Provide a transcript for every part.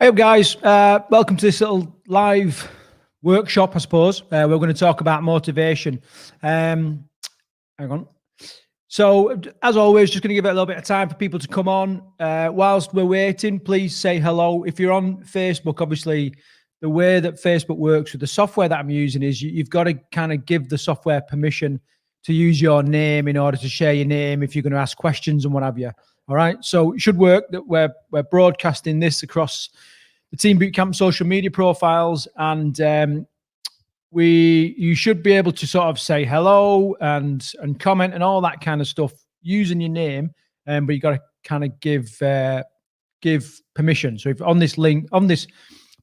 Hey up, guys. Welcome to this little live workshop, I suppose. We're going to talk about motivation. Hang on. So, as always, just going to give it a little bit of time for people to come on. Whilst we're waiting, please say hello. If you're on Facebook, obviously, the way that Facebook works with the software that I'm using is you've got to kind of give the software permission to use your name in order to share your name if you're going to ask questions and what have you. All right. So it should work that we're broadcasting this across the Team Bootcamp social media profiles, and you should be able to sort of say hello and comment and all that kind of stuff using your name. But you got to kind of give permission. So if on this link, on this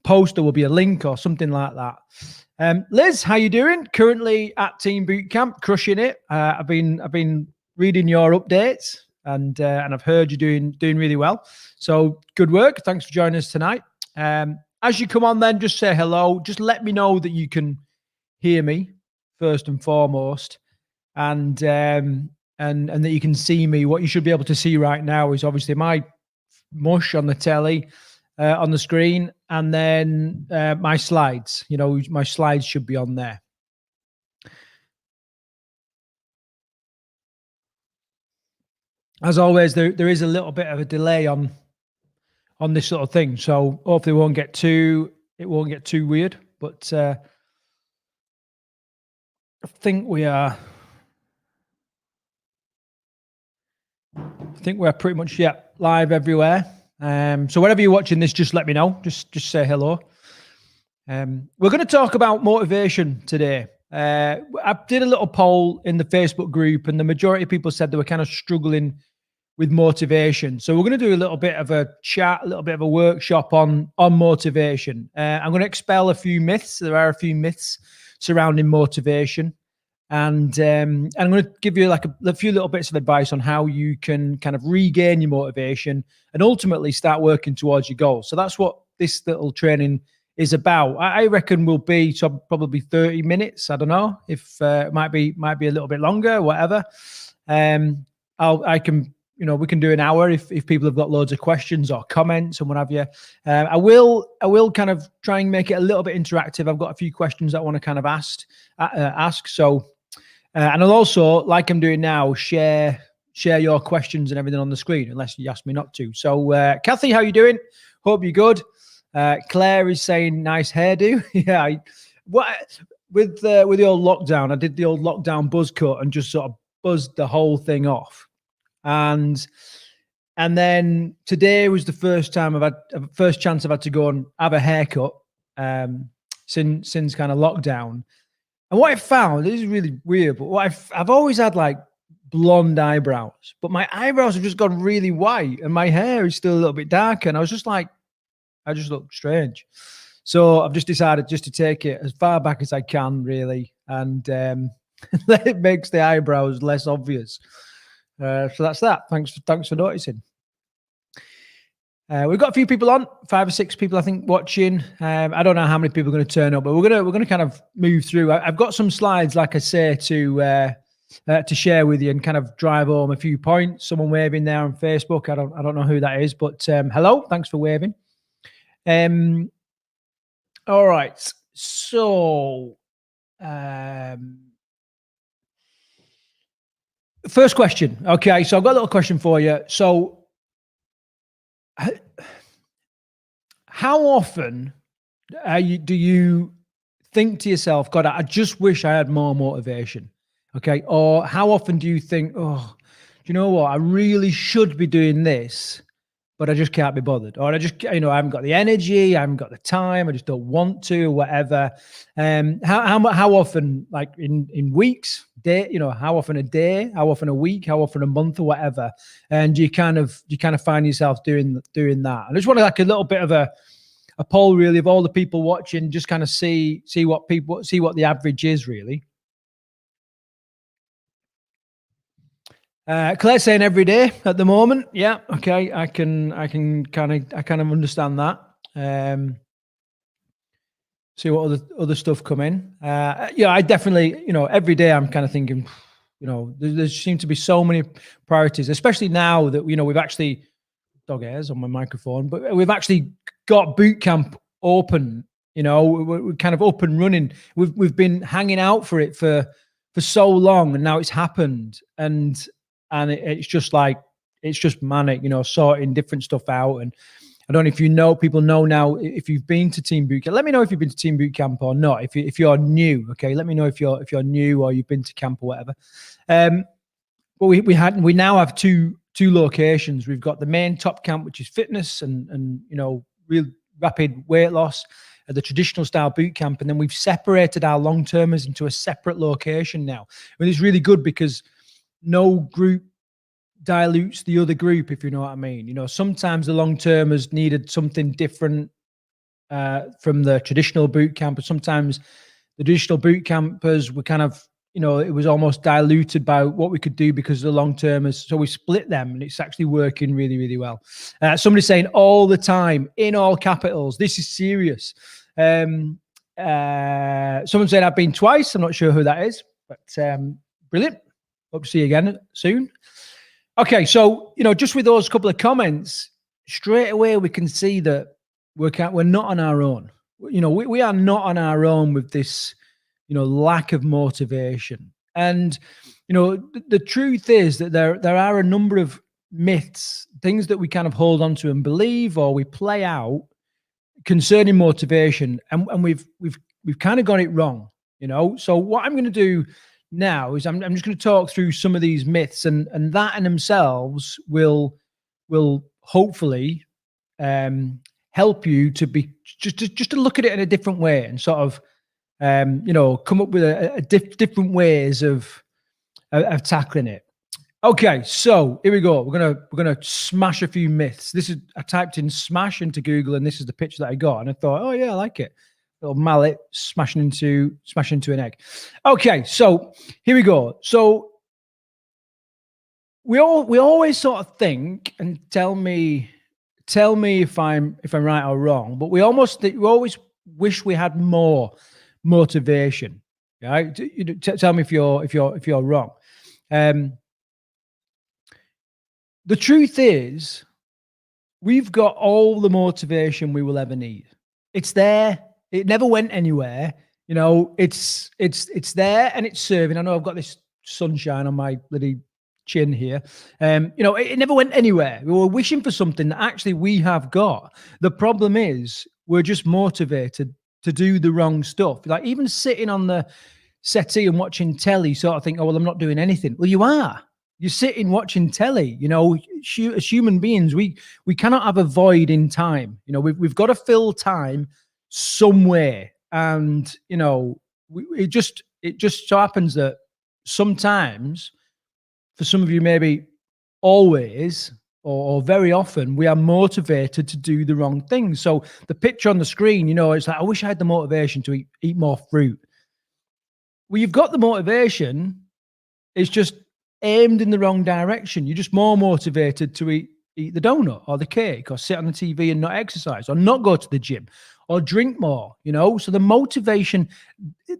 post, there will be a link or something like that. Liz, how you doing? Currently at Team Bootcamp, crushing it. I've been reading your updates, and I've heard you're doing really well. So good work. Thanks for joining us tonight. As you come on, then just say hello. Just let me know that you can hear me first and foremost, and that you can see me. What you should be able to see right now is obviously my mush on the telly, on the screen, and then my slides. You know, my slides should be on there. As always, there is a little bit of a delay on this sort of thing, so hopefully it won't get too weird. But I think we're pretty much live everywhere. So whenever you're watching this, just let me know. Just say hello. We're going to talk about motivation today. I did a little poll in the Facebook group, and the majority of people said they were kind of struggling with motivation. So we're going to do a little bit of a chat, a little bit of a workshop on motivation. I'm going to expel a few myths. There are a few myths surrounding motivation, and I'm going to give you like a few little bits of advice on how you can kind of regain your motivation and ultimately start working towards your goals. So that's what this little training is about. I reckon will be probably 30 minutes. I don't know if it might be a little bit longer, whatever. We can do an hour if people have got loads of questions or comments and what have you. I will kind of try and make it a little bit interactive. I've got a few questions that I want to kind of ask. So, and I'll also, like I'm doing now, share your questions and everything on the screen, unless you ask me not to. So, Kathy, how you doing? Hope you're good. Claire is saying nice hairdo. Yeah. With the old lockdown, I did the old lockdown buzz cut and just sort of buzzed the whole thing off. And then today was the first chance I've had to go and have a haircut since kind of lockdown. And what I found, this is really weird, but I've always had like blonde eyebrows, but my eyebrows have just gone really white and my hair is still a little bit darker. And I was just like, I just look strange. So I've just decided just to take it as far back as I can, really, and it makes the eyebrows less obvious. So that's that. Thanks for noticing. We've got a few people on, 5 or 6 people, I think, watching. I don't know how many people are going to turn up, but we're going to kind of move through. I've got some slides, like I say, to share with you and kind of drive home a few points. Someone waving there on Facebook. I don't know who that is, but hello, thanks for waving. All right, so first question. Okay, so I've got a little question for you. So how often do you think to yourself, God, I just wish I had more motivation? Okay, or how often do you think, oh, do you know what, I really should be doing this, but I just can't be bothered, or I haven't got the energy, I haven't got the time, I just don't want to, or whatever. How often, like in weeks, how often a day, how often a week, how often a month, or whatever, and you kind of find yourself doing that? I just want to like a little bit of a poll, really, of all the people watching, just kind of see what the average is, really. Claire's saying every day at the moment. Yeah, okay, I can kind of understand that. See what other stuff come in. I definitely, every day I'm kind of thinking, there seem to be so many priorities, especially now that we've actually, dog hairs on my microphone, but we've actually got boot camp open. You know, we're kind of up and running. We've been hanging out for it for so long, and now it's happened, and it's just like, it's just manic, you know, sorting different stuff out. And I don't know if you know, people know now, if you've been to Team Boot Camp. Let me know if you've been to Team Boot Camp or not. If you're new, okay, let me know if you're new or you've been to camp or whatever. But we now have two locations. We've got the main top camp, which is fitness and you know, real rapid weight loss, the traditional style boot camp, and then we've separated our long termers into a separate location now. And it's really good because no group dilutes the other group, if you know what I mean. You know, sometimes the long termers needed something different from the traditional boot camp, but sometimes the traditional boot campers were kind of, you know, it was almost diluted by what we could do because of the long termers. So we split them, and it's actually working really, really well. Somebody saying all the time in all capitals, this is serious. Someone said I've been twice. I'm not sure who that is, but brilliant. Hope to see you again soon. Okay, so, you know, just with those couple of comments, straight away we can see that we're not on our own. You know, we are not on our own with this, you know, lack of motivation. And, you know, the truth is that there are a number of myths, things that we kind of hold on to and believe, or we play out concerning motivation, and we've kind of got it wrong, you know. So what I'm going to do now is I'm just going to talk through some of these myths, and that in themselves will hopefully help you to be just to look at it in a different way, and sort of you know, come up with different ways of tackling it. Okay, so here we go. We're gonna smash a few myths. This is, I typed in smash into Google, and this is the picture that I got, and I thought, oh yeah, I like it. Little mallet smashing into an egg. Okay, so here we go. So we always sort of think, and tell me if I'm right or wrong, but we always wish we had more motivation. Right? Tell me if you're wrong. The truth is, we've got all the motivation we will ever need. It's there. It never went anywhere. You know, it's there, and it's serving. I know I've got this sunshine on my bloody chin here. You know, it never went anywhere. We were wishing for something that actually we have got. The problem is we're just motivated to do the wrong stuff. Like even sitting on the settee and watching telly, sort of think, oh, well, I'm not doing anything. Well, you are. You're sitting watching telly. You know, as human beings, we cannot have a void in time. You know, we've got to fill time somewhere. And, you know, it just so happens that sometimes, for some of you, maybe always or very often, we are motivated to do the wrong things. So the picture on the screen, you know, it's like, I wish I had the motivation to eat more fruit. Well, you've got the motivation. It's just aimed in the wrong direction. You're just more motivated to eat the donut or the cake or sit on the TV and not exercise or not go to the gym or drink more, you know? So the motivation,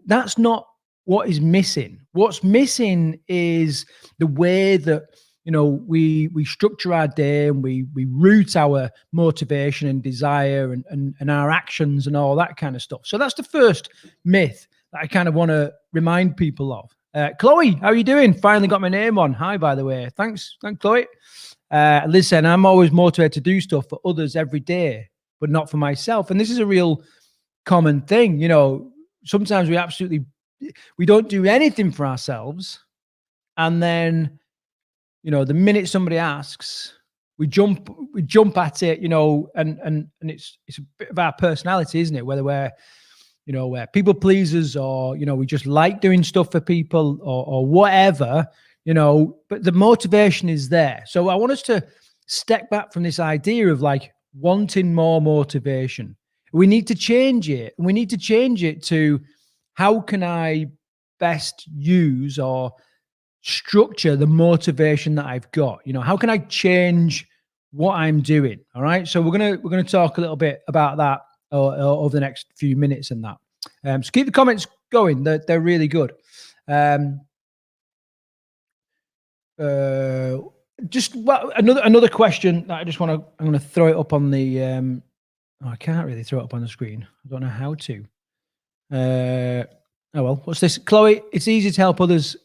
that's not what is missing. What's missing is the way that, you know, we structure our day, and we route our motivation and desire and our actions and all that kind of stuff. So that's the first myth that I kind of want to remind people of. Chloe, how are you doing? Finally got my name on. Hi, by the way. Thanks, Chloe. Listen, I'm always motivated to do stuff for others every day, but not for myself. And this is a real common thing. You know, sometimes we don't do anything for ourselves, and then, you know, the minute somebody asks, we jump at it, you know, and it's a bit of our personality, isn't it? Whether we're people pleasers, or, you know, we just like doing stuff for people, or whatever, you know, but the motivation is there. So I want us to step back from this idea of like wanting more motivation. We need to change it. We need to change it to, how can I best use or structure the motivation that I've got? You know, how can I change what I'm doing? All right. So we're gonna talk a little bit about that over the next few minutes and that. So keep the comments going. They're really good. Just another question that I'm going to throw it up on the Oh, I can't really throw it up on the screen. I don't know how to. Oh well, what's this? Chloe, it's easy to help others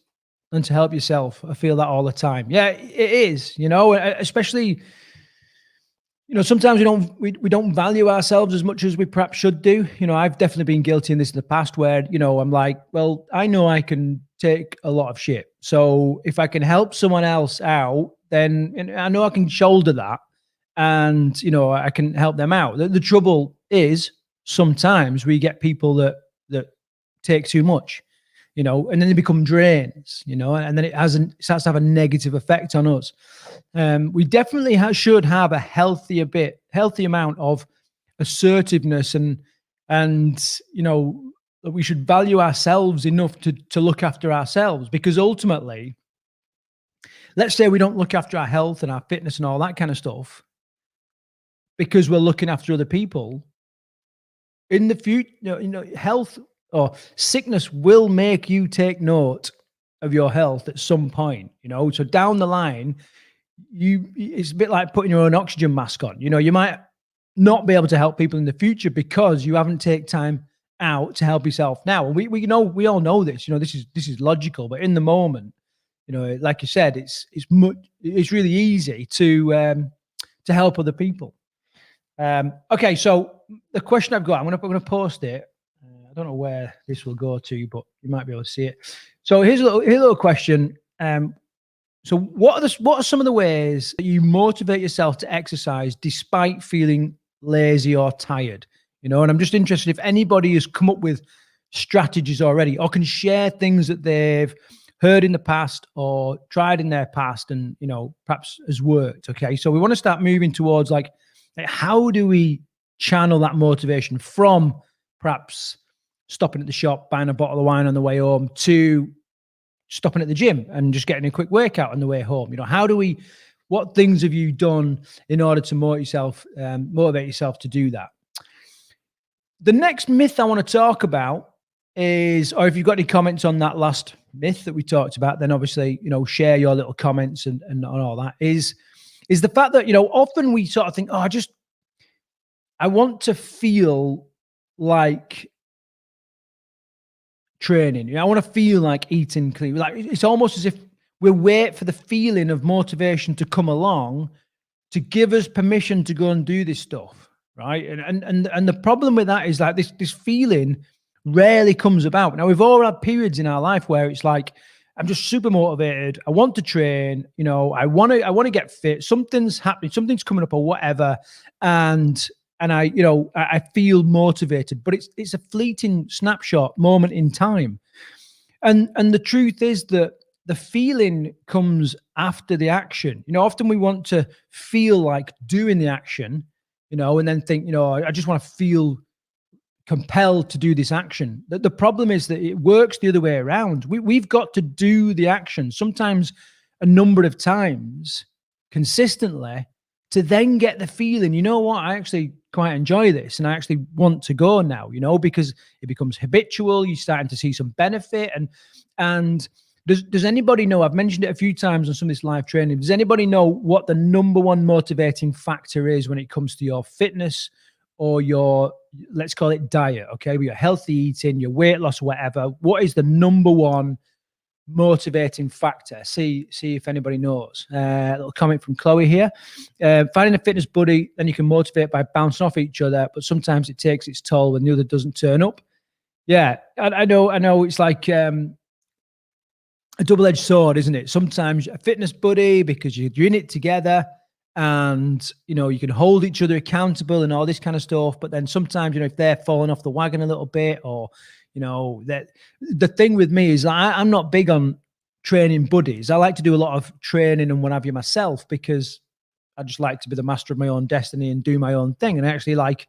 than to help yourself. I feel that all the time. Yeah, it is, especially, sometimes we don't value ourselves as much as we perhaps should do. I've definitely been guilty in this in the past where, I'm like, well, I know I can take a lot of shit. So if I can help someone else out, then I know I can shoulder that and, I can help them out. The trouble is sometimes we get people that take too much, and then they become drains, and then it starts to have a negative effect on us. We definitely should have a healthy amount of assertiveness and that we should value ourselves enough to look after ourselves, because ultimately, let's say we don't look after our health and our fitness and all that kind of stuff because we're looking after other people. In the future, health or sickness will make you take note of your health at some point, so down the line, it's a bit like putting your own oxygen mask on. You might not be able to help people in the future because you haven't taken time out to help yourself now. And we all know this, this is logical, but in the moment, like you said, it's really easy to help other people. Okay, so the question I've got, I'm gonna post it. I don't know where this will go to, but you might be able to see it. So here's a little question. So what are some of the ways that you motivate yourself to exercise despite feeling lazy or tired? And I'm just interested if anybody has come up with strategies already or can share things that they've heard in the past or tried in their past and, perhaps has worked. Okay. So we want to start moving towards like how do we channel that motivation from perhaps stopping at the shop, buying a bottle of wine on the way home to stopping at the gym and just getting a quick workout on the way home? What things have you done in order to motivate yourself to do that? The next myth I want to talk about is, or if you've got any comments on that last myth that we talked about, then obviously, share your little comments and all that, is the fact that, often we sort of think, oh, I want to feel like training. I want to feel like eating clean. Like it's almost as if we wait for the feeling of motivation to come along to give us permission to go and do this stuff, right? And the problem with that is like this feeling rarely comes about. Now we've all had periods in our life where it's like I'm just super motivated. I want to train. I want to get fit. Something's happening. Something's coming up or whatever, and I feel motivated, but it's a fleeting snapshot moment in time. And the truth is that the feeling comes after the action. Often we want to feel like doing the action, and then think, I just want to feel compelled to do this action. The problem is that it works the other way around. We've got to do the action, sometimes a number of times consistently, to then get the feeling, I actually quite enjoy this and I actually want to go now, because it becomes habitual. You're starting to see some benefit. And does anybody know, I've mentioned it a few times on some of this live training, does anybody know what the number one motivating factor is when it comes to your fitness or your, let's call it diet, okay, with your healthy eating, your weight loss, whatever? What is the number one motivating factor? See if anybody knows. A little comment from Chloe here. Finding a fitness buddy, then you can motivate by bouncing off each other, but sometimes it takes its toll when the other doesn't turn up. Yeah, I know it's like a double-edged sword, isn't it? Sometimes a fitness buddy, because you're in it together and you can hold each other accountable and all this kind of stuff, but then sometimes if they're falling off the wagon a little bit, or that the thing with me is I'm not big on training buddies. I like to do a lot of training and what have you myself, because I just like to be the master of my own destiny and do my own thing. And I actually like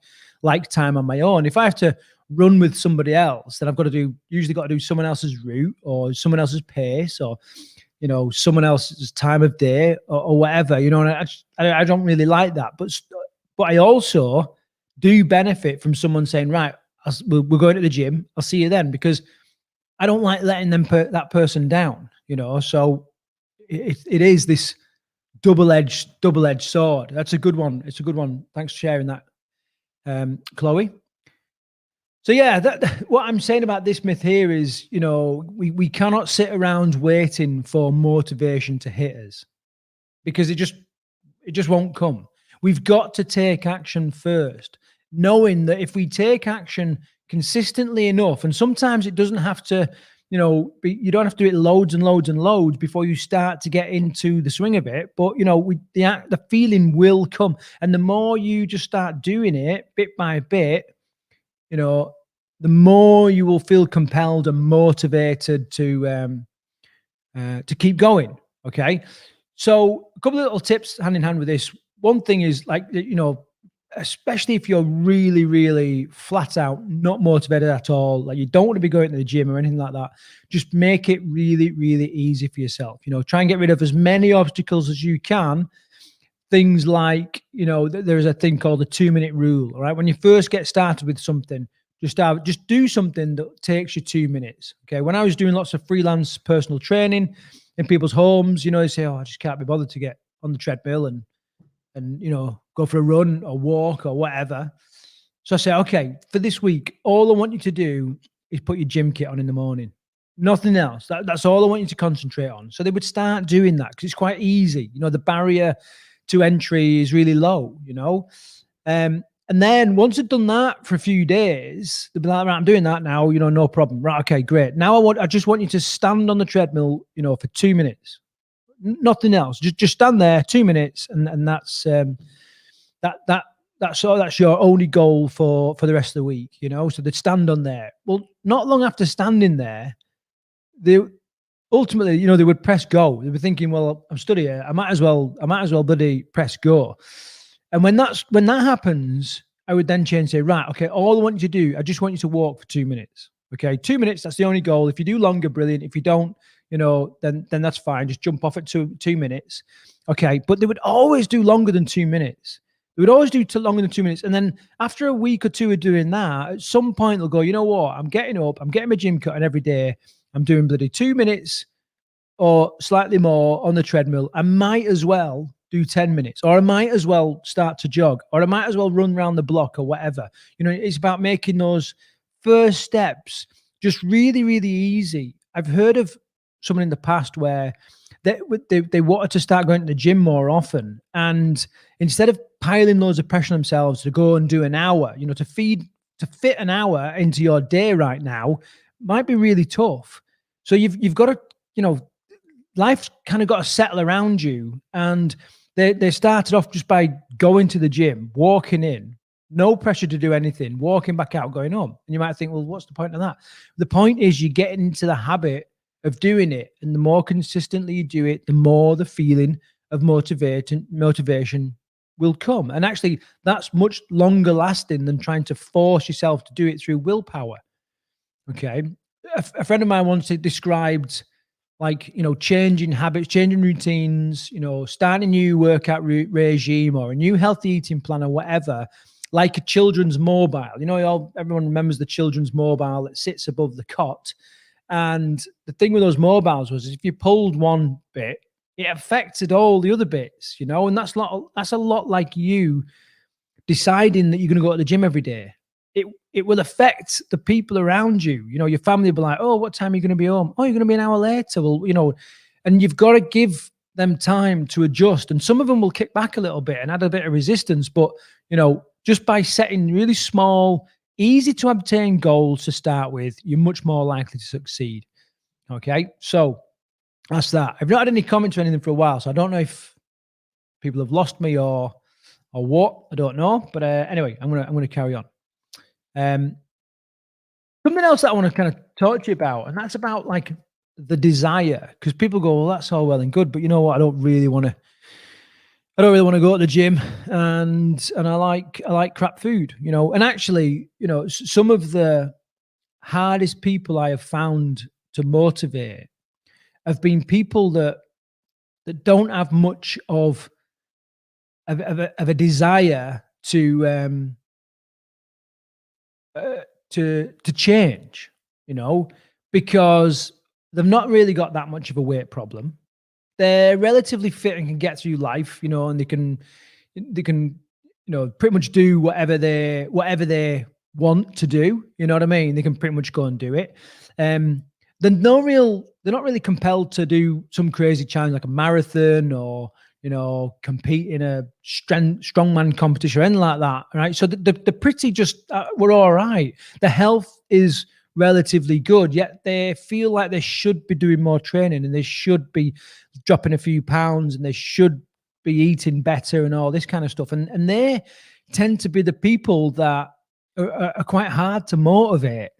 time on my own. If I have to run with somebody else, then I've usually got to do someone else's route or someone else's pace or, someone else's time of day or whatever, and I don't really like that. But I also do benefit from someone saying, right, we're going to the gym, I'll see you then, because I don't like letting that person down, so it is this double-edged sword. That's a good one. It's a good one. Thanks for sharing that. Chloe. So yeah, what I'm saying about this myth here is, we cannot sit around waiting for motivation to hit us, because it just won't come. We've got to take action first, knowing that if we take action consistently enough, and sometimes it doesn't have to, you don't have to do it loads and loads and loads before you start to get into the swing of it. But the feeling will come, and the more you just start doing it bit by bit, the more you will feel compelled and motivated to keep going. Okay. So a couple of little tips hand in hand with this. One thing is, like, especially if you're really, really flat out not motivated at all, like you don't want to be going to the gym or anything like that, just make it really, really easy for yourself. Try and get rid of as many obstacles as you can. Things like, there's a thing called the 2-minute rule. All right. When you first get started with something, just do something that takes you 2 minutes. Okay. When I was doing lots of freelance personal training in people's homes, they say, "Oh, I just can't be bothered to get on the treadmill and go for a run or walk or whatever." So I say, okay, for this week, all I want you to do is put your gym kit on in the morning. Nothing else. That's all I want you to concentrate on. So they would start doing that because it's quite easy. The barrier to entry is really low, and then once they've done that for a few days, they'll be like, "Right, I'm doing that now, no problem." Right, okay, great. Now I just want you to stand on the treadmill, for 2 minutes. Nothing else. Just stand there 2 minutes, and that's that's your only goal for the rest of the week. So they'd stand on there. Well, not long after standing there, they ultimately, they would press go. They were thinking, "Well, I'm studying. I might as well bloody press go." And when that happens, I would then change and say, "Right, okay, all I want you to do, I just want you to walk for 2 minutes. Okay, 2 minutes, that's the only goal. If you do longer, brilliant. If you don't, then that's fine. Just jump off at 2 minutes." Okay, but they would always do longer than 2 minutes. They would always do longer than 2 minutes. And then after a week or two of doing that, at some point they'll go, "You know what? I'm getting up, I'm getting my gym cut, and every day I'm doing bloody 2 minutes or slightly more on the treadmill. I might as well do 10 minutes, or I might as well start to jog, or I might as well run around the block or whatever." It's about making those first steps just really, really easy. I've heard of someone in the past where they wanted to start going to the gym more often, and instead of piling loads of pressure on themselves to go and do an hour, to fit an hour into your day right now might be really tough. So you've got to, life's kind of got to settle around you. And they started off just by going to the gym, walking in, no pressure to do anything, walking back out, going home. And you might think, well, what's the point of that? The point is you get into the habit of doing it. And the more consistently you do it, the more the feeling of motivation will come. And actually, that's much longer lasting than trying to force yourself to do it through willpower. Okay. A friend of mine once described, like, changing habits, changing routines, starting a new workout regime or a new healthy eating plan or whatever, like a children's mobile. Everyone remembers the children's mobile that sits above the cot. And the thing with those mobiles was, if you pulled one bit, it affected all the other bits, and that's a lot like you deciding that you're going to go to the gym every day. It will affect the people around you. Your family will be like, "Oh, what time are you going to be home?" "Oh, you're going to be an hour later." Well, and you've got to give them time to adjust. And some of them will kick back a little bit and add a bit of resistance. But, just by setting really small, easy to obtain goals to start with, you're much more likely to succeed. Okay. So that's that. I've not had any comments or anything for a while, so I don't know if people have lost me or what. I don't know. But anyway, I'm gonna carry on. Something else that I want to kind of talk to you about, and that's about, like, the desire, because people go, "Well, that's all well and good, but you know what? I don't really want to go to the gym, and I like crap food, And actually, some of the hardest people I have found to motivate have been people that don't have much of a desire to change, because they've not really got that much of a weight problem. They're relatively fit and can get through life, and they can pretty much do whatever they want to do. You know what I mean? They can pretty much go and do it. They're not really compelled to do some crazy challenge like a marathon or compete in a strongman competition or anything like that. Right? So they're pretty just we're all right. The health is relatively good, yet they feel like they should be doing more training and they should be dropping a few pounds and they should be eating better and all this kind of stuff. And they tend to be the people that are quite hard to motivate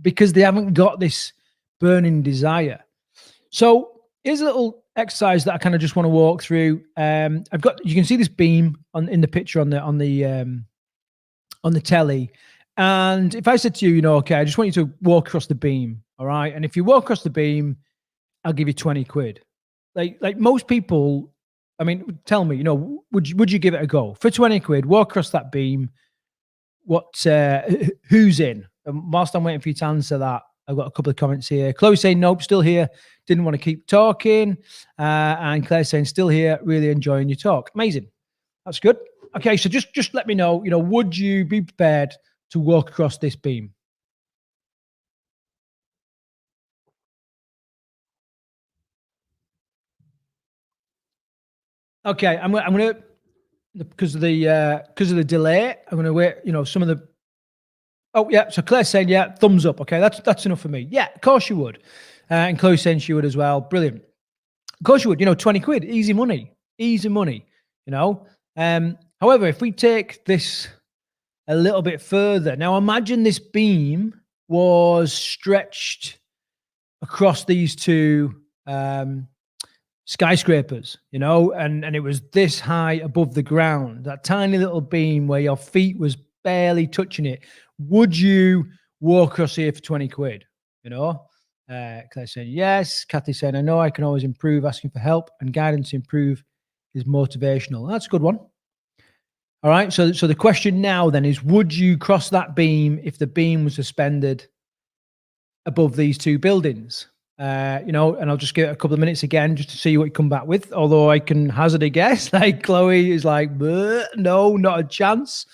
because they haven't got this burning desire. So here's a little exercise that I kind of just want to walk through. You can see this beam in the picture on the telly. And if I said to you, okay, I just want you to walk across the beam, all right? And if you walk across the beam, I'll give you 20 quid. Like most people, I mean, tell me, would you give it a go? For 20 quid, walk across that beam, who's in? And whilst I'm waiting for you to answer that, I've got a couple of comments here. Chloe saying, nope, still here. Didn't want to keep talking. And Claire saying, still here, really enjoying your talk. Amazing. That's good. Okay, so just let me know, would you be prepared to walk across this beam? Okay, I'm gonna because of the delay, I'm gonna wait. Some of the. Oh yeah, so Claire's saying yeah, thumbs up. Okay, that's enough for me. Yeah, of course you would, and Chloe's saying she would as well. Brilliant. Of course you would. 20 quid, easy money, easy money. However, if we take this a little bit further, now imagine this beam was stretched across these two skyscrapers, and it was this high above the ground, that tiny little beam where your feet was barely touching it. Would you walk across here for 20 quid? Claire saying yes. Kathy saying, I know I can always improve, asking for help and guidance to improve is motivational. That's a good one. All right. So the question now then is, would you cross that beam if the beam was suspended above these two buildings? And I'll just give it a couple of minutes again just to see what you come back with. Although I can hazard a guess, like Chloe is like, no, not a chance.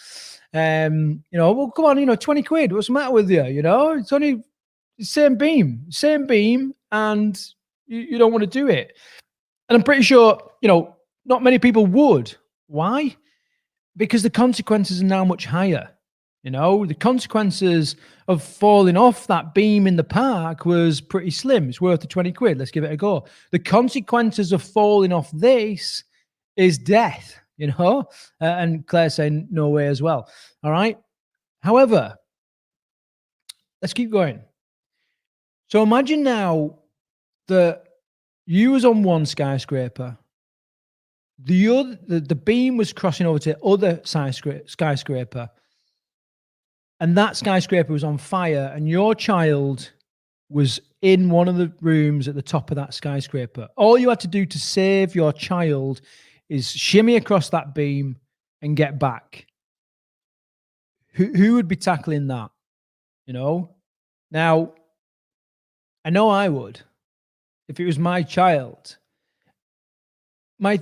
Well, come on, 20 quid. What's the matter with you? It's only the same beam, and you don't want to do it. And I'm pretty sure, not many people would. Why? Because the consequences are now much higher. The consequences of falling off that beam in the park was pretty slim. It's worth the 20 quid. Let's give it a go. The consequences of falling off this is death, and Claire saying no way as well. All right. However, let's keep going. So imagine now that you was on one skyscraper. The beam was crossing over to the other skyscraper. And that skyscraper was on fire, and your child was in one of the rooms at the top of that skyscraper. All you had to do to save your child is shimmy across that beam and get back. Who would be tackling that? Now, I know I would. If it was my child. My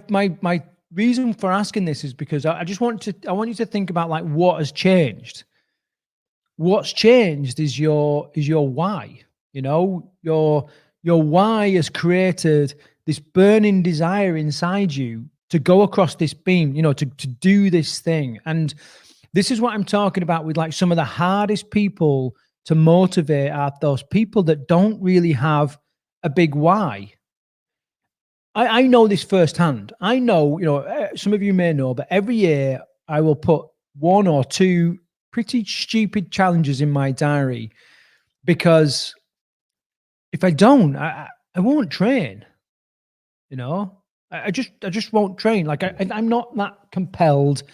reason for asking this is because I want you to think about like what has changed. What's changed is your why. Your why has created this burning desire inside you to go across this beam, to do this thing. And this is what I'm talking about with like some of the hardest people to motivate are those people that don't really have a big why. I know this firsthand. I know, some of you may know, but every year I will put one or two pretty stupid challenges in my diary because if I don't, I won't train. I just won't train. Like I'm not that compelled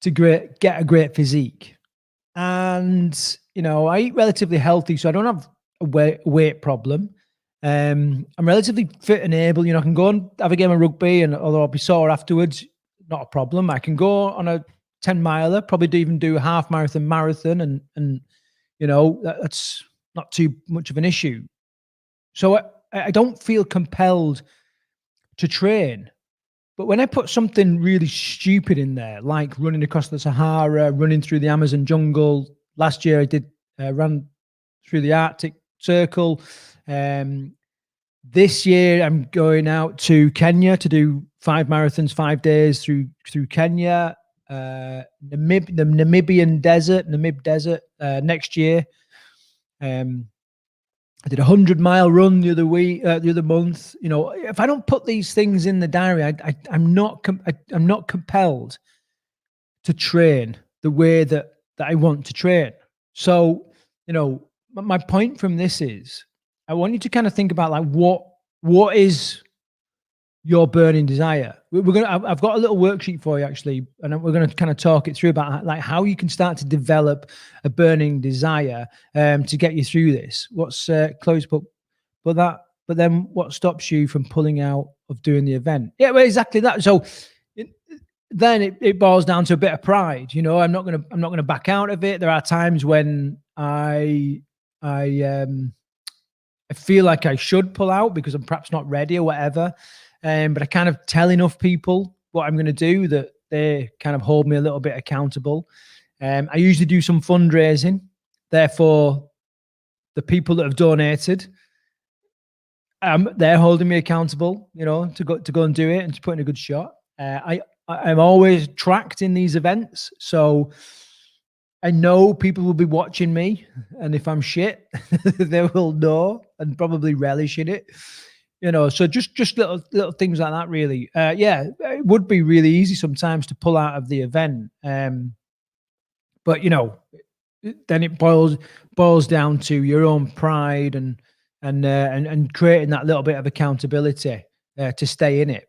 to get a great physique, and I eat relatively healthy, so I don't have a weight problem. I'm relatively fit and able. I can go and have a game of rugby, and although I'll be sore afterwards, not a problem. I can go on a 10 miler, probably even do a half marathon, and that's not too much of an issue. So I don't feel compelled to train. But when I put something really stupid in there, like running across the Sahara, running through the Amazon jungle, last year I did ran through the Arctic Circle. This year I'm going out to Kenya to do 5 marathons, 5 days through Kenya, the Namib Desert next year. I did a 100-mile run the other month. You know, if I don't put these things in the diary, I'm not compelled to train the way that I want to train. So, you know, my point from this is, I want you to kind of think about like what is your burning desire. I've got a little worksheet for you actually, and we're going to kind of talk it through about like how you can start to develop a burning desire to get you through this. What's Chloe's put, but then what stops you from pulling out of doing the event? Yeah, well, exactly that. So then it boils down to a bit of pride. You know, I'm not gonna back out of it. There are times when I feel like I should pull out because I'm perhaps not ready or whatever. But I kind of tell enough people what I'm going to do that they kind of hold me a little bit accountable. I usually do some fundraising. Therefore, the people that have donated, they're holding me accountable, you know, to go and do it and to put in a good shot. I'm always tracked in these events. So I know people will be watching me. And if I'm shit, they will know and probably relish in it. You know, so just little things like that, really. Yeah, it would be really easy sometimes to pull out of the event, but you know, then it boils down to your own pride and creating that little bit of accountability to stay in it.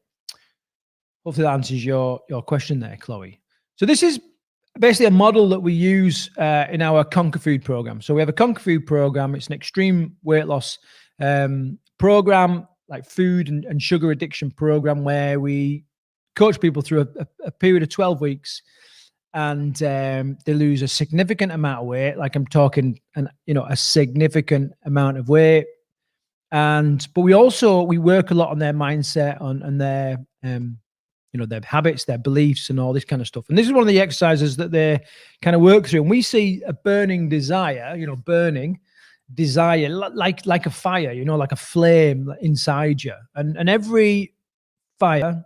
Hopefully, that answers your question there, Chloe. So this is basically a model that we use in our Conquer Food program. So we have a Conquer Food program. It's an extreme weight loss program, like food and sugar addiction program, where we coach people through a period of 12 weeks, and they lose a significant amount of weight. Like I'm talking, a significant amount of weight. But we work a lot on their mindset, on their, their habits, their beliefs, and all this kind of stuff. And this is one of the exercises that they kind of work through. And we see a burning desire, burning desire like a fire, like a flame inside you, and every fire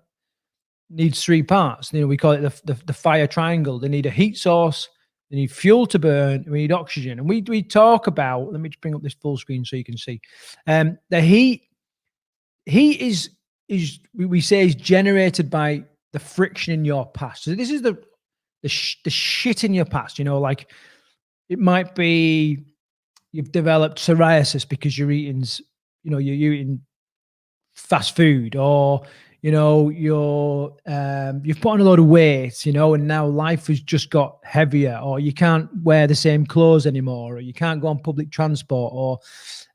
needs 3 parts. We call it the fire triangle. They need a heat source, they need fuel to burn, and we need oxygen. And we talk about, let me just bring up this full screen so you can see, the heat is we say is generated by the friction in your past. So this is the shit in your past, like it might be you've developed psoriasis because you're eating fast food, or you've put on a lot of weight, and now life has just got heavier, or you can't wear the same clothes anymore, or you can't go on public transport, or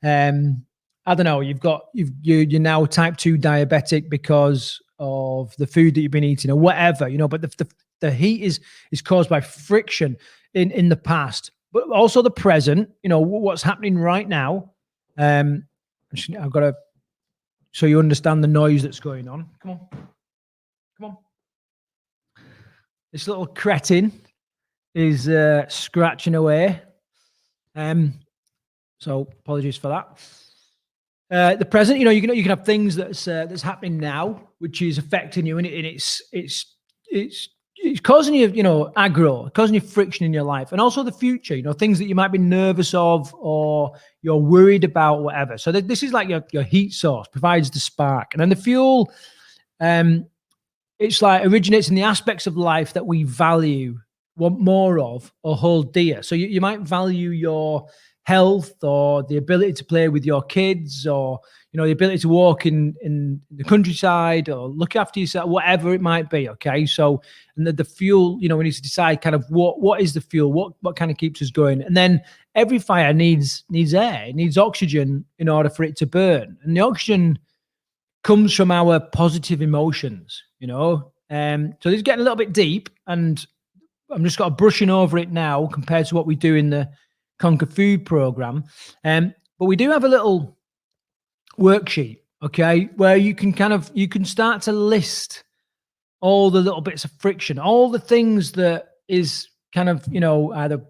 I don't know, you're now type 2 diabetic because of the food that you've been eating or whatever, but the heat is caused by friction in the past, but also the present, what's happening right now. I've got to, so you understand the noise that's going on. Come on. This little cretin is scratching away. So apologies for that. The present, you can have things that's happening now, which is affecting you, and it's causing you, aggro, causing you friction in your life, and also the future, things that you might be nervous of or you're worried about, whatever. So this is like your heat source, provides the spark, and then the fuel, it's like originates in the aspects of life that we value, want more of, or hold dear. So you might value your health, or the ability to play with your kids, or the ability to walk in the countryside, or look after yourself, whatever it might be. Okay, so and the fuel, we need to decide kind of what is the fuel, what kind of keeps us going. And then every fire needs air, it needs oxygen in order for it to burn, and the oxygen comes from our positive emotions. So this is getting a little bit deep, and I'm just got brushing over it now compared to what we do in the Conquer Food program. But we do have a little worksheet, okay, where you can start to list all the little bits of friction, all the things that is kind of, either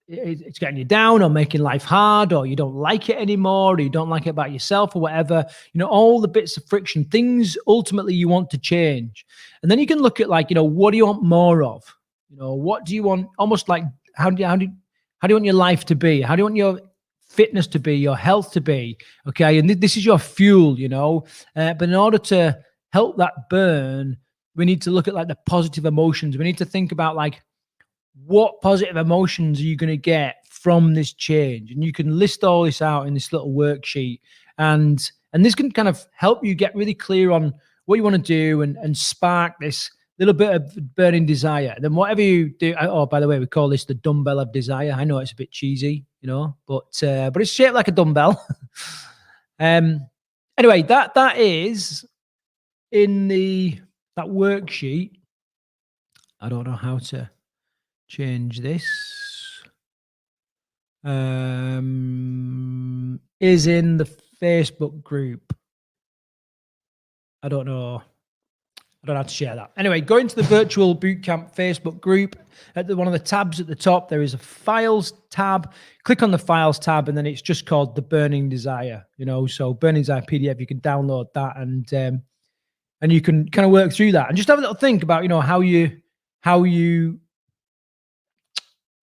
it's getting you down or making life hard, or you don't like it anymore, or you don't like it about yourself or whatever, all the bits of friction, things ultimately you want to change. And then you can look at like, what do you want more of? What do you want? Almost like, how do you want your life to be? How do you want your fitness to be, your health to be? Okay. And this is your fuel, but in order to help that burn, we need to look at like the positive emotions. We need to think about like, what positive emotions are you going to get from this change? And you can list all this out in this little worksheet. And this can kind of help you get really clear on what you want to do and spark this little bit of burning desire. Then whatever you do, oh, by the way, we call this the dumbbell of desire. I know it's a bit cheesy, but it's shaped like a dumbbell. Anyway, that is in that worksheet. I don't know how to change this. Is in the Facebook group. I don't know how to share that. Anyway, go into the Virtual Bootcamp Facebook group. At one of the tabs at the top, there is a Files tab. Click on the Files tab, and then it's just called the Burning Desire. So Burning Desire PDF. You can download that, and you can kind of work through that, and just have a little think about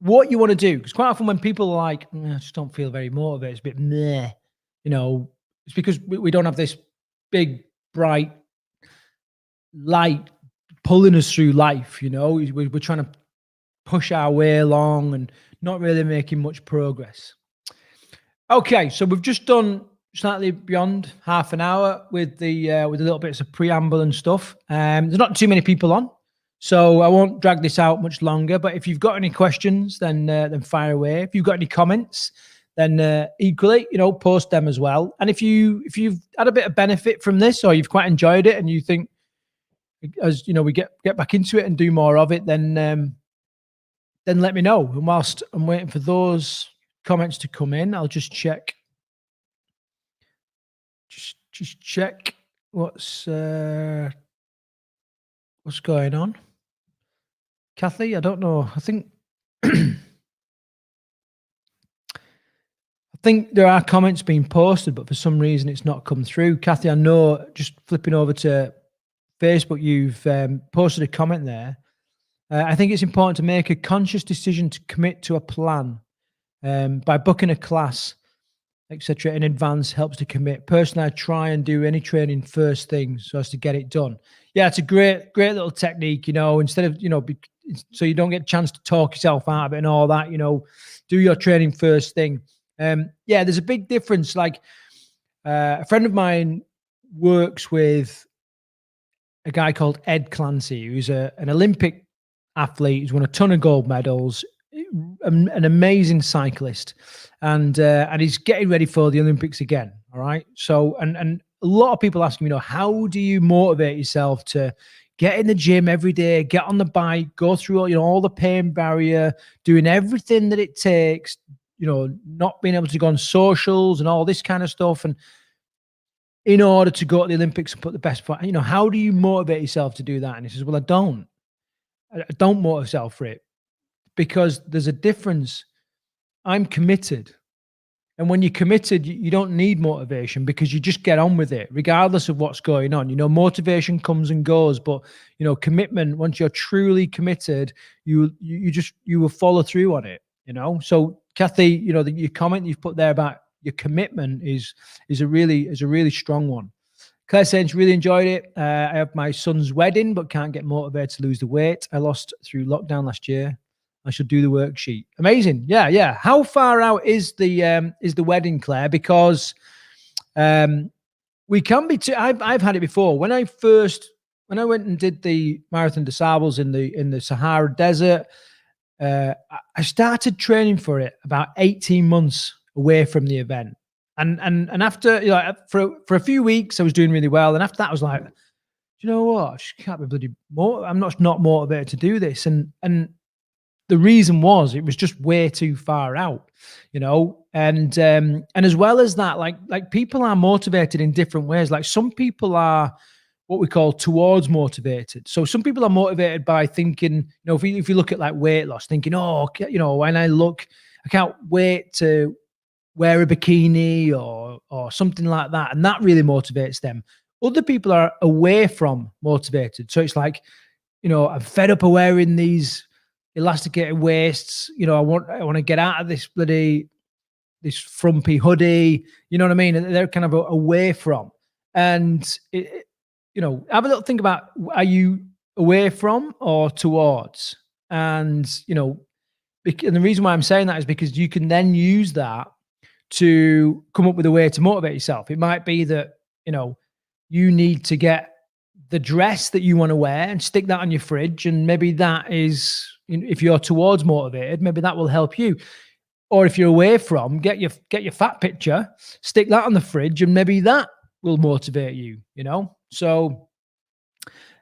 what you want to do. Because quite often when people are like, I just don't feel very motivated, it's a bit meh, it's because we don't have this big, bright light pulling us through life. We're trying to push our way along and not really making much progress. Okay, so we've just done slightly beyond half an hour with the little bits of preamble and stuff. There's not too many people on, so I won't drag this out much longer. But if you've got any questions, then fire away. If you've got any comments, then equally, post them as well. And if you've had a bit of benefit from this, or you've quite enjoyed it, and you think, as we get back into it and do more of it, then let me know. And whilst I'm waiting for those comments to come in, I'll just check. Just check what's going on. Kathy, I don't know. I think there are comments being posted, but for some reason it's not come through. Kathy, I know, just flipping over to Facebook, you've posted a comment there. I think it's important to make a conscious decision to commit to a plan. By booking a class, etc., in advance helps to commit. Personally, I try and do any training first thing so as to get it done. Yeah, it's a great little technique, instead of, so you don't get a chance to talk yourself out of it and all that, do your training first thing. Yeah, there's a big difference. Like a friend of mine works with a guy called Ed Clancy, who's an Olympic athlete. He's won a ton of gold medals, an amazing cyclist, and he's getting ready for the Olympics again. All right. So, and a lot of people ask me, how do you motivate yourself to get in the gym every day, get on the bike, go through all the pain barrier, doing everything that it takes, not being able to go on socials and all this kind of stuff, and in order to go to the Olympics and put the best foot, how do you motivate yourself to do that? And he says, well, I don't motivate myself for it, because there's a difference. I'm committed. And when you're committed, you don't need motivation, because you just get on with it, regardless of what's going on. Motivation comes and goes, but commitment, once you're truly committed, you will follow through on it. So Kathy, your comment you've put there about your commitment is a really strong one. Claire Saints, really enjoyed it. I have my son's wedding, but can't get motivated to lose the weight I lost through lockdown last year. I should do the worksheet. Amazing. Yeah. How far out is the wedding, Claire? Because we can be. I've had it before. When I went and did the Marathon des Sables in the Sahara Desert, I started training for it about 18 months away from the event, and after for a few weeks I was doing really well, and after that I was like, you know what? I just can't be bloody more. I'm not motivated to do this, and the reason was it was just way too far out, and as well as that, like people are motivated in different ways. Like some people are what we call towards motivated. So some people are motivated by thinking, if you look at like weight loss, thinking, oh, when I can't wait to wear a bikini or something like that. And that really motivates them. Other people are away from motivated. So it's like, I'm fed up of wearing these elasticated waists. I want to get out of this frumpy hoodie. You know what I mean? And they're kind of away from. And have a little think about, are you away from or towards? And and the reason why I'm saying that is because you can then use that to come up with a way to motivate yourself. It might be that you need to get the dress that you want to wear and stick that on your fridge, and maybe that is, if you're towards motivated, maybe that will help you. Or if you're away from, get your fat picture, stick that on the fridge, and maybe that will motivate you. So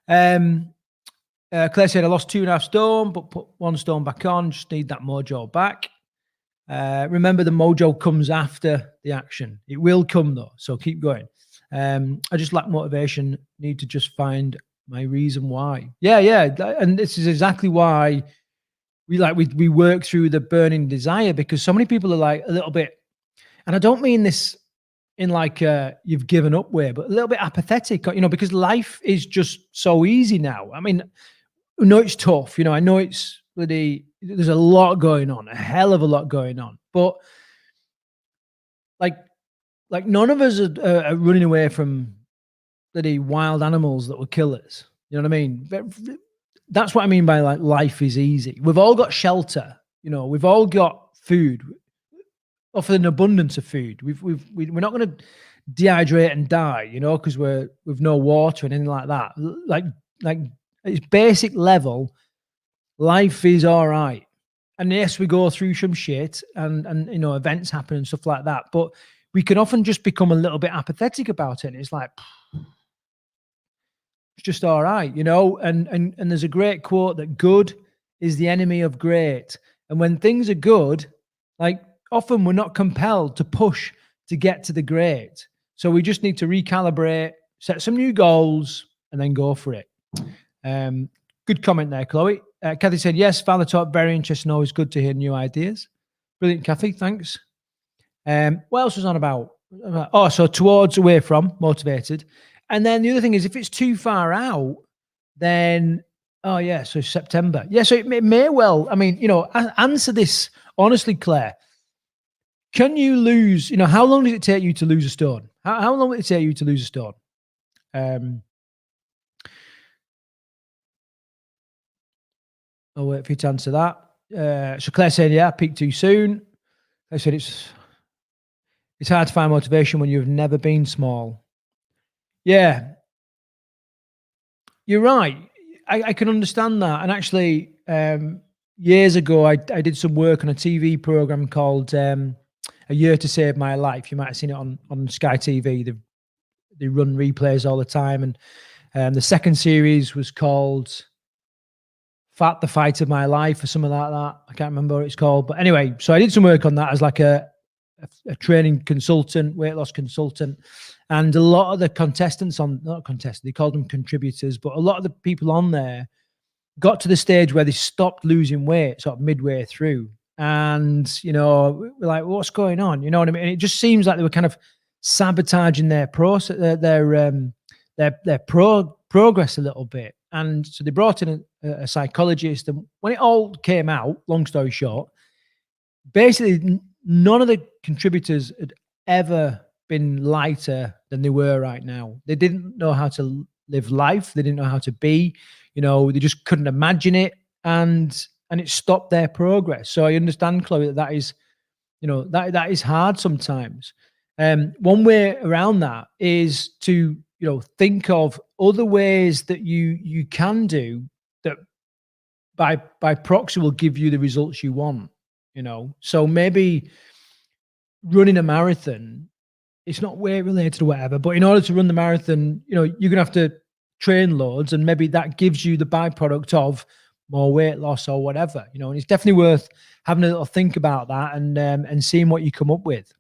Claire said, I lost 2.5 stone, but put 1 stone back on. Just need that mojo back. Remember, the mojo comes after the action. It will come though, so keep going. I just lack motivation. Need to just find my reason why. Yeah, and this is exactly why we work through the burning desire, because so many people are like a little bit, and I don't mean this in like you've given up way, but a little bit apathetic, because life is just so easy now. I mean, I know it's tough, I know it's there's a lot going on, a hell of a lot going on, but like none of us are running away from wild animals that will kill us. You know what I mean? That's what I mean by like life is easy. We've all got shelter. We've all got food, often an abundance of food. We're not going to dehydrate and die, because we've no water and anything like that. Like at its basic level, life is all right. And yes, we go through some shit and events happen and stuff like that. But we can often just become a little bit apathetic about it. And it's like, it's just all right, and there's a great quote that good is the enemy of great. And when things are good, like often we're not compelled to push to get to the great. So we just need to recalibrate, set some new goals, and then go for it. Good comment there, Chloe. Kathy said, yes, Father Talk, very interesting. Always good to hear new ideas. Brilliant, Kathy. Thanks. What else was on about? So towards, away from, motivated. And then the other thing is, if it's too far out, then, so September. Yeah, so it may well, answer this honestly, Claire. Can you lose, how long does it take you to lose a stone? How long will it take you to lose a stone? I'll wait for you to answer that. So Claire said, yeah, peak too soon. I said, it's hard to find motivation when you've never been small. Yeah, you're right. I can understand that. And actually, years ago, I did some work on a TV program called A Year to Save My Life. You might have seen it on Sky TV. They run replays all the time. And the second series was called Fat, the Fight of My Life, or something like that. I can't remember what it's called. But anyway, so I did some work on that as like a training consultant, weight loss consultant. And a lot of the contestants they called them contributors, but a lot of the people on there got to the stage where they stopped losing weight sort of midway through. And, we're like, what's going on? You know what I mean? And it just seems like they were kind of sabotaging their process, their progress a little bit. And so they brought in a psychologist. And when it all came out, long story short, basically none of the contributors had ever been lighter than they were right now. They didn't know how to live life. They didn't know how to be, they just couldn't imagine it. And it stopped their progress. So I understand, Chloe, that is, that is hard sometimes. One way around that is to, think of other ways that you can do that by proxy will give you the results you want, So maybe running a marathon, it's not weight related or whatever, but in order to run the marathon, you're going to have to train loads, and maybe that gives you the byproduct of more weight loss or whatever, and it's definitely worth having a little think about that and seeing what you come up with.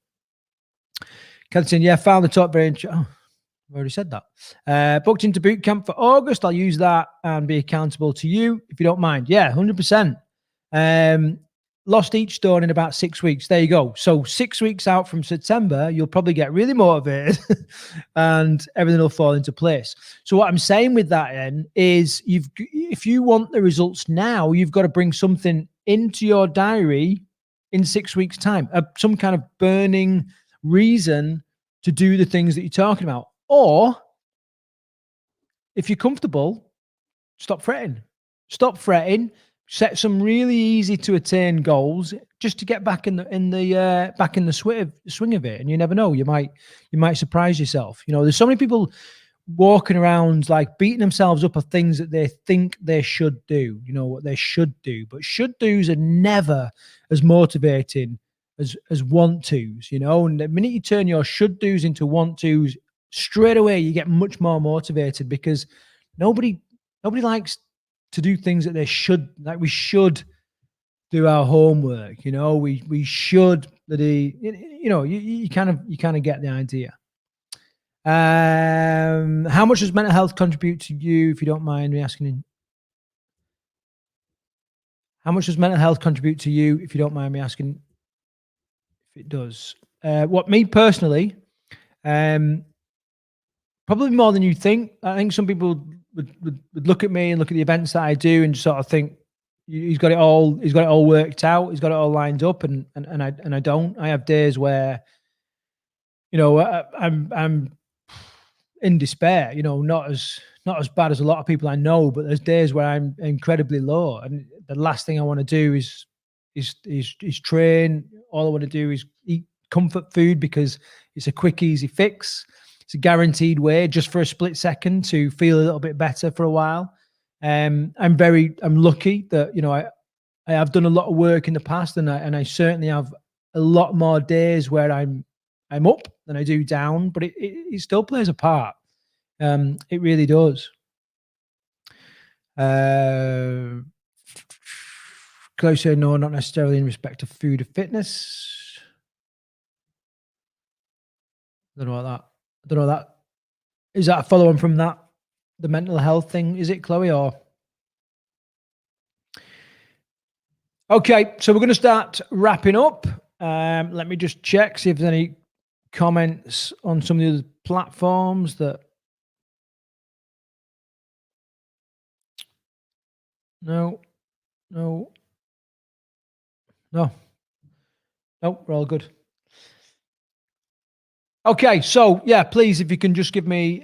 Kelton, yeah, found the top very interesting. I've already said that. Booked into boot camp for August. I'll use that and be accountable to you if you don't mind. Yeah, 100%. Lost each stone in about 6 weeks. There you go. So 6 weeks out from September, you'll probably get really motivated and everything will fall into place. So what I'm saying with that then is if you want the results now, you've got to bring something into your diary in 6 weeks' time, some kind of burning reason to do the things that you're talking about. Or if you're comfortable, stop fretting. Stop fretting. Set some really easy to attain goals just to get back in the swing of it. And you never know, you might surprise yourself. You know, there's so many people walking around like beating themselves up of things that they think they should do, you know, what they should do. But should do's are never as motivating as want to's, you know. And the minute you turn your should do's into want to's, straight away you get much more motivated, because nobody likes to do things that they should. Like, we should do our homework, you know, we should, you know, you kind of get the idea. How much does mental health contribute to you, if you don't mind me asking? How much does mental health contribute to you, if you don't mind me asking? If it does. What, me personally, probably more than you think. I think some people would look at me and look at the events that I do and sort of think he's got it all worked out, he's got it all lined up, and I don't. I have days where, you know, I'm in despair, you know, not as bad as a lot of people I know, but there's days where I'm incredibly low, and the last thing I want to do is train. All I want to do is eat comfort food, because it's a quick, easy fix. It's a guaranteed way, just for a split second, to feel a little bit better for a while. I'm lucky that, you know, I have done a lot of work in the past, and I certainly have a lot more days where I'm up than I do down, but it still plays a part. It really does. Closer, no, not necessarily in respect to food or fitness. I don't know about that. Is that a follow-on from that, the mental health thing? Is it, Chloe, or? Okay, so we're going to start wrapping up. Let me just check, see if there's any comments on some of the other platforms that. No, we're all good. Okay, so yeah, please, if you can just give me,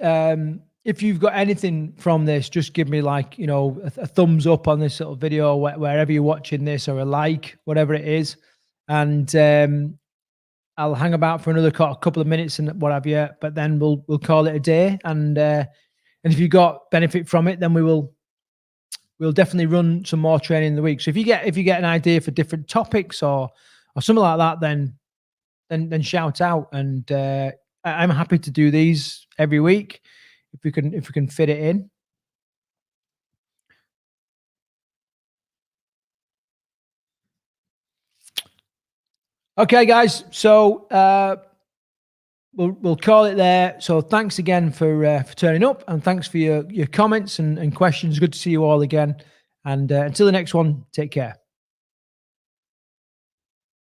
if you've got anything from this, just give me, like, you know, a thumbs up on this little video, wherever you're watching this, or a like, whatever it is. And I'll hang about for another couple of minutes and what have you, but then we'll call it a day. And if you got benefit from it, then we'll definitely run some more training in the week. So if you get an idea for different topics or something like that, then shout out, and I'm happy to do these every week if we can fit it in. Okay, guys. So we'll call it there. So thanks again for turning up, and thanks for your comments and questions. Good to see you all again. And until the next one, take care.